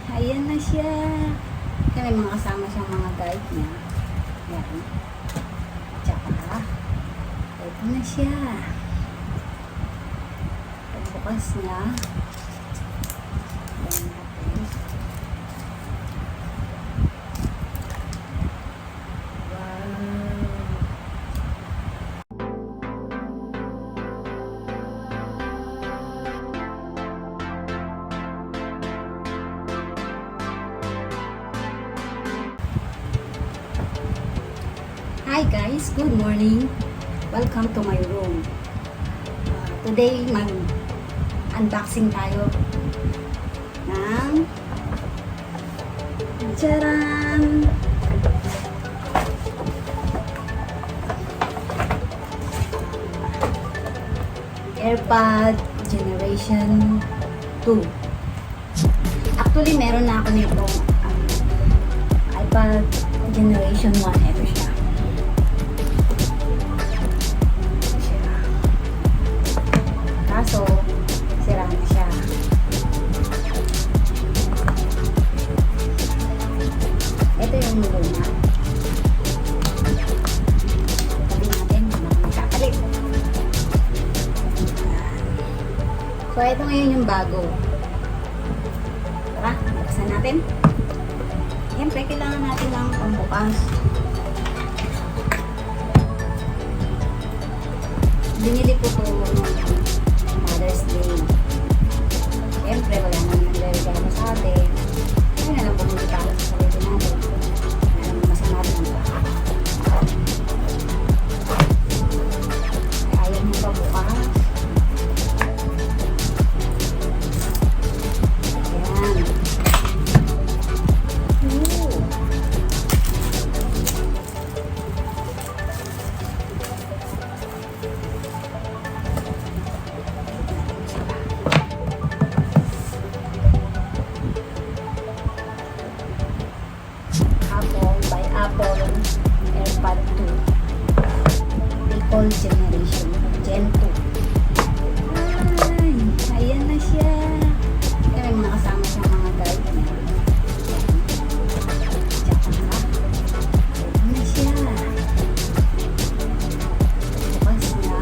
Ayan na siya. Kaya may mga kasama siyang mga guide niya. Ayan. Tsaka, ito na siya. Pagbukas niya. Ayan natin. Hi guys, good morning. Welcome to my room. Today, mag-unboxing tayo ng charan! AirPod Generation 2. Actually, meron na ako nito iPod Generation 1. Ito siya. Kaso, sira na siya. Ito yung luma. Sabi natin, magkakalit. So, ito ngayon yung bago. Tara, buksan natin. Siyempre, kailangan natin ng pambukas. Binili ko ito Mother's Day. Siyempre, wala naman nagregalo sa atin. Kaya na lang bumili para sa sarili natin. Kaya naman masama natin ito. Kaya ayaw mo pa bukas. Ayan. Ooh. Apple AirPod 2 AirPod Gen 2. Ay, ayan na siya. Kaya may mga kasama siyang mga guide niya. Tsaka, ayan na siya. Bukas niya.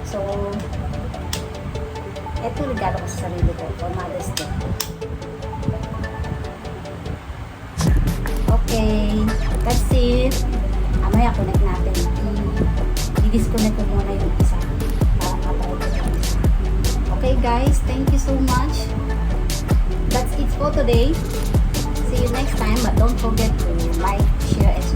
So, eto regalo ko sa sarili ko for Mother's Day. Okay, that's it. Amaya connect natin. I-disconnect ko muna yung isa para mapahit ko yung isa. Okay guys, thank you so much. That's it for today. See you next time, but don't forget to like, share, and